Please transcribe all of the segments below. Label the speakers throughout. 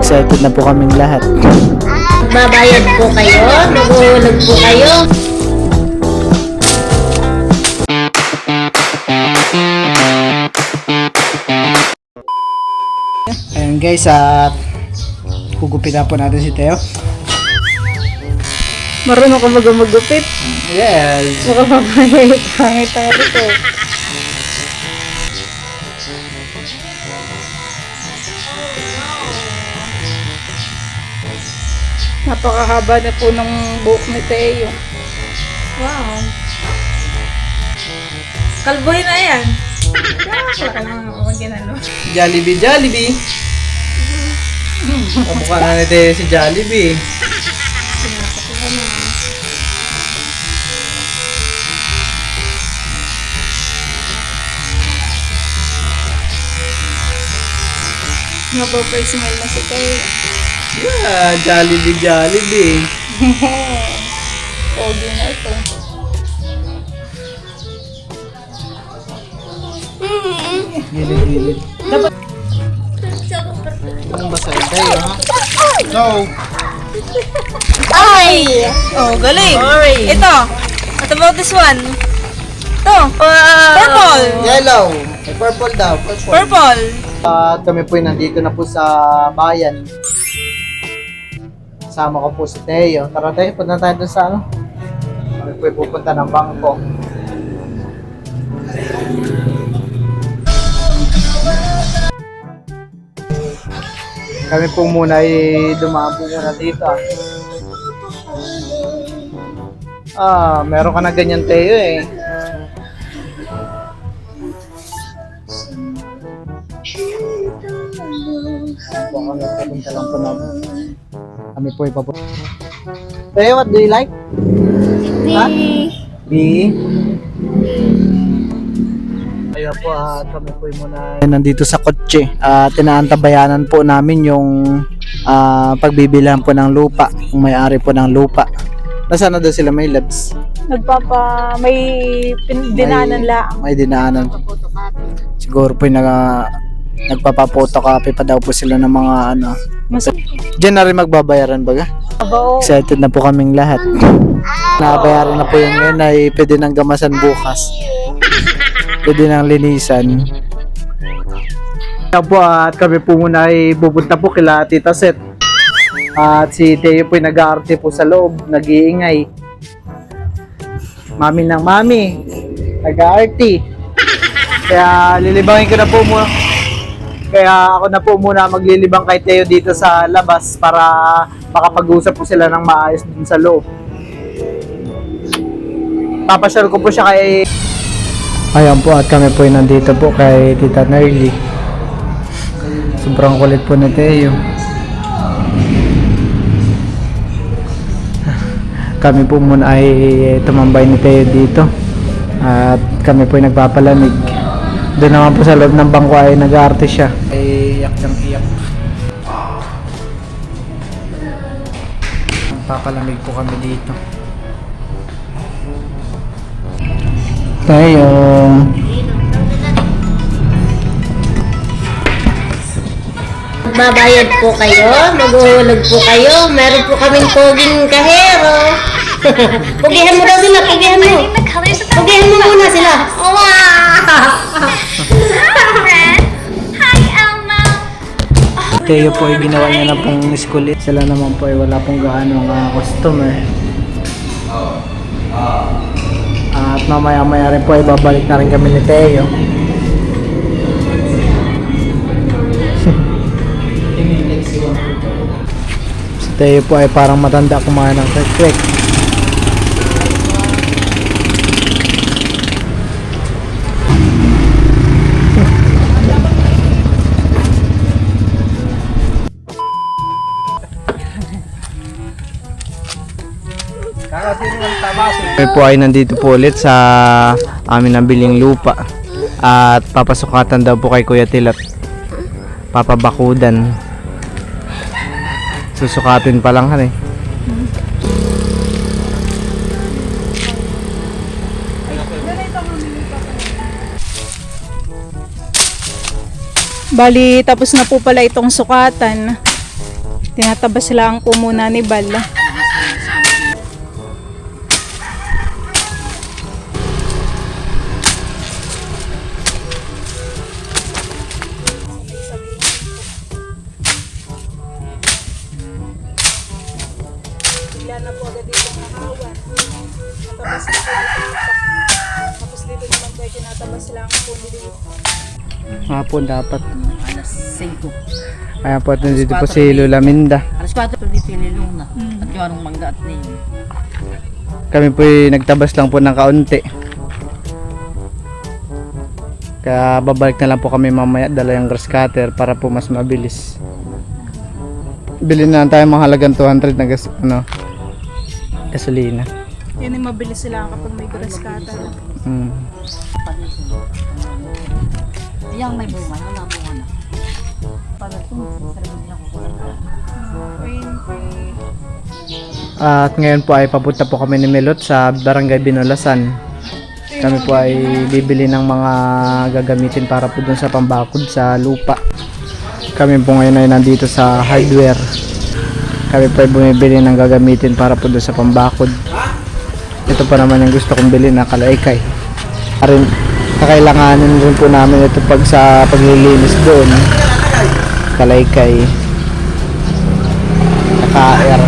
Speaker 1: Excited na po kaming lahat.
Speaker 2: Babayad po kayo, maguhulog po kayo.
Speaker 1: Ayan guys, at hugupin na po natin si Theo.
Speaker 3: Marunong ka magupit.
Speaker 1: Yes!
Speaker 3: Baka papayay pangit tayo dito. Napakahaba na po ng buhok ni Teo.
Speaker 4: Wow. Kalboy na yan. Wala ka lang ako ginano.
Speaker 1: Jollibee, Jollibee! Kamukha na ni Theo si Jollibee.
Speaker 3: Napapersonal na si Teo.
Speaker 1: Yeah, Jollibee, Jollibee.
Speaker 3: Pogi na ito.
Speaker 1: Gilid-gilid.
Speaker 3: Dapat
Speaker 1: Anong basa yun tayo, ha? So,
Speaker 4: Ay! Oh, galing. Ito. What about this one? Ito. Purple.
Speaker 1: yellow. May purple daw.
Speaker 4: Purple.
Speaker 1: At kami po nandito na po sa bayan. Kasama ko po si Theo. Tara tayo, punta tayo dun sa ano. Kami po pupunta ng bangko. Kami po muna ay dumaan po muna dito. Meron ka na ganyan Theo eh. Papunta lang po namin. Kami po ipapunta. Theo, what do you like? Ha? B. Ayun po, kami po muna nandito sa kotse. Tinaantabayanan po namin yung pagbibilhan po ng lupa, yung may-ari po ng lupa. Nasaan na daw sila, may labs?
Speaker 3: may dinanan lang.
Speaker 1: May dinaanan. Siguro po yung nagpapapotocopy pa daw po sila ng mga ano. Diyan na rin magbabayaran baga?
Speaker 3: Abo.
Speaker 1: Excited na po kaming lahat. Nabayaran na po yung ngayon ay pwede nang gamasan bukas. Pwede nang linisan. Kaya po at kami po muna ay pupunta po kila Tita Seth. At si Theo po ay nag-aarte po sa loob, nag-iingay. Mami ng mami, nag-aarte. Kaya lilibangin ko na po muna. Kaya ako na po muna maglilibang kay Theo dito sa labas para makapag-usap po sila ng maayos dun sa loob. Papasyal ko po siya kay... Ayan po at kami po nandito po kay Tita Nerly. Sobrang kulit po ni Theo. Kami po muna ay tumambay ni Theo dito. At kami po ay nagpapalamig. Doon naman po sa loob ng bangko ay nag-aarte siya. Ay iyak ng iyak. Papalamig po kami dito. Tayo.
Speaker 2: Babayad po kayo, maguhulog po kayo. Meron po kaming poging kahero. Pugihan mo daw sila, pugihan mo. Pugihan mo muna sila.
Speaker 1: Theo po ay ginawa niya na pong school. Sila naman po ay wala pong gaano customer. At mamaya-maya rin po ay babalik na rin kami ni Theo. Si Theo po ay parang matanda kumain ng crack. Kami po ay nandito po ulit sa amin nabiling lupa at papasukatan daw po kay Kuya Tilat, papabakudan. Susukatin pa lang han eh.
Speaker 3: Bali, tapos na po pala itong sukatan. Tinatabas lang po muna ni Bal. Bigla na po agad dito nahawan. Natabas na po dito. Tapos dito naman po ay tinatabas lang po dito.
Speaker 1: Hapon dapat.
Speaker 5: Alas 5.
Speaker 1: Ayan po, nandito po si Lola Minda.
Speaker 5: Alas 4 dito yung nilong na. At yung anong mangga at ninyo.
Speaker 1: Kami po nagtabas lang po ng kaunti. Kaya babalik na lang po kami mamaya, dala yung grass cutter para po mas mabilis. Bilhin na lang tayo mga halagang 200 na gasolina.
Speaker 3: Yan ay mabilis sila kapag may grass cutter.
Speaker 1: Mm.
Speaker 5: Yang may bunga na, nabunga na. Para ito, sarili niya kukulang na.
Speaker 1: At ngayon po ay papunta po kami ni Melot sa Barangay Binolasan. Kami po ay bibili ng mga gagamitin para po dun sa pambakod sa lupa. Kami po ngayon ay nandito sa hardware. Kami po ay bumibili ng gagamitin para po dun sa pambakod. Ito pa naman yung gusto kong bilhin na kalaykay. Kakailanganin rin po namin ito pag sa paglilinis doon. Kalaykay. Naka-air.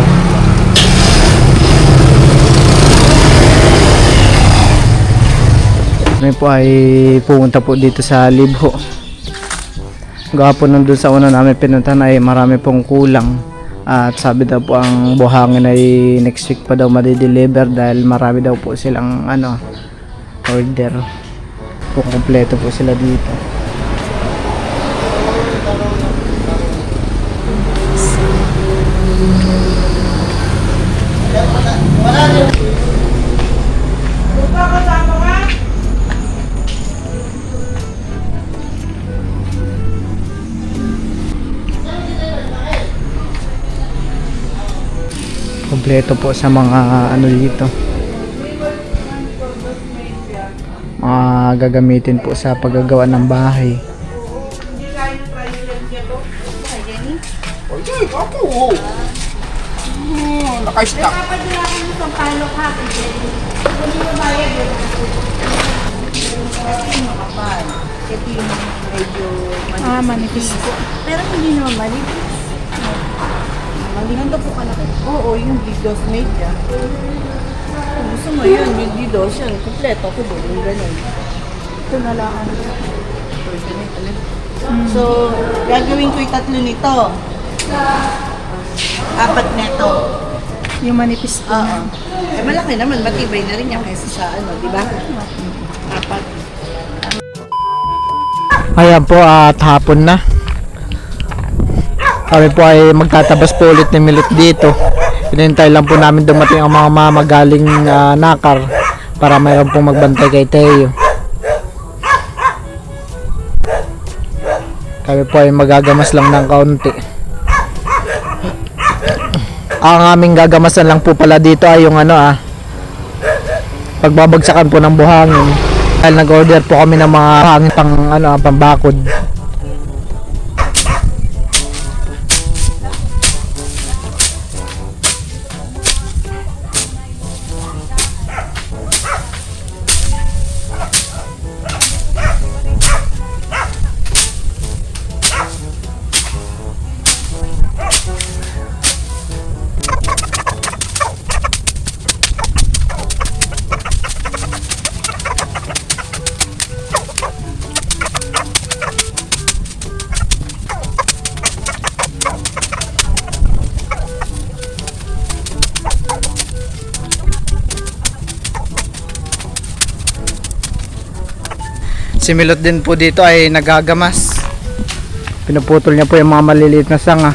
Speaker 1: Kami po ay pumunta po dito sa Libho. Gawa po nandun sa una namin pinuntahan ay marami pong kulang. At sabi daw po ang buhangin ay next week pa daw madideliver dahil marami daw po silang order. Kung kompleto po sila dito. Kompleto po sa mga dito. Mga gagamitin po sa paggagawa ng bahay.
Speaker 5: Naka-stock.
Speaker 3: Manipis po.
Speaker 2: Pero hindi naman manipis. Maganda po ka na kayo. Oo, yung DDoS media. Kung gusto mo yun, yung DDoS yan. Kompleto ko doon, yung ganun.
Speaker 3: Ito na lang.
Speaker 2: So, gagawin ko yung 3 nito. 4 neto.
Speaker 3: Yung manipis po.
Speaker 2: Oo. Eh, malaki naman. Matibay na rin yan kaysa sa di ba? 4.
Speaker 1: Ayan po at hapon na. Kami po ay magtatabas po ulit ni Milot dito. Hinintay lang po namin dumating ang mga mamagaling nakar para mayroon pong magbantay kay Teo. Kami po ay magagamas lang ng kaunti. Ang aming gagamasan lang po pala dito ay yung pagbabagsakan po ng buhangin. Dahil nag-order po kami ng mga hangin pang pambakod. Si Milot din po dito ay nagagamas. Pinuputol niya po yung mga maliliit na sanga.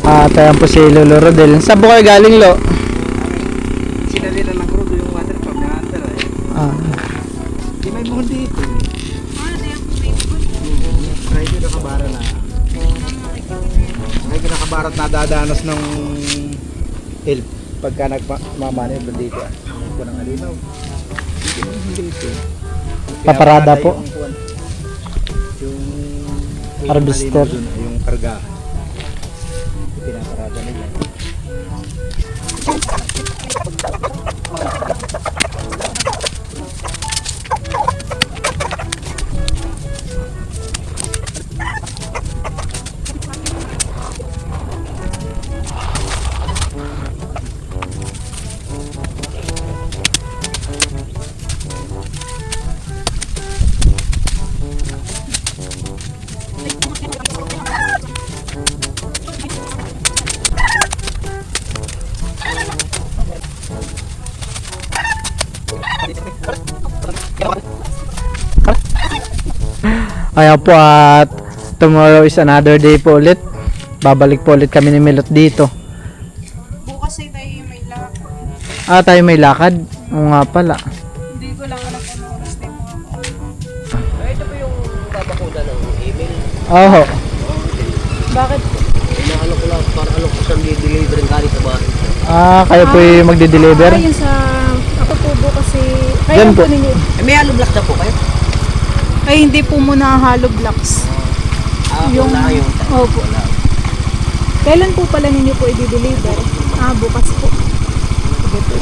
Speaker 1: At ayan po si Lolo Rodel. Saan po kayo galing, Lo?
Speaker 6: Sinalila ng crudo yung water pump na under eh.
Speaker 1: Ah,
Speaker 6: Di may buhon dito. Medyo nakabara na. Medyo nakabarat na dadanos ng help pagka nagmamanib dito. Ito ng alinaw. Dito.
Speaker 1: Paparada po.
Speaker 6: Yung
Speaker 1: Harvester.
Speaker 6: yung karga. Pinaparada nila.
Speaker 1: ayan po at tomorrow is another day po ulit. Babalik po ulit kami ni Milot dito.
Speaker 3: Bukas ay tayo may lakad.
Speaker 1: Tayo may lakad. Oo nga pala.
Speaker 3: Hindi ko lang alam kung ano oras na yung mga
Speaker 6: Ito po yung babakuda ng email.
Speaker 1: Oo.
Speaker 3: Bakit?
Speaker 6: Inaano ko lang para ano ko sa deliver ng galing sa bahay.
Speaker 1: Kayo po yung magde-deliver?
Speaker 3: Yun sa... Ako po bukas kasi...
Speaker 1: Yan
Speaker 3: Kaya
Speaker 1: po.
Speaker 3: po ninyo...
Speaker 6: May halo block na po kayo?
Speaker 3: Ay, hindi po muna hollow blocks.
Speaker 6: Yung... Wala yung...
Speaker 3: Opo. Kailan po pala ninyo po i-deliver? Bukas po.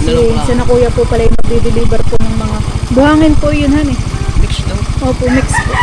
Speaker 3: Sige po. Si na kuya po pala yung mag-deliver po ng mga... Buhangin po yun, han eh.
Speaker 6: Mix daw.
Speaker 3: Opo, mix po.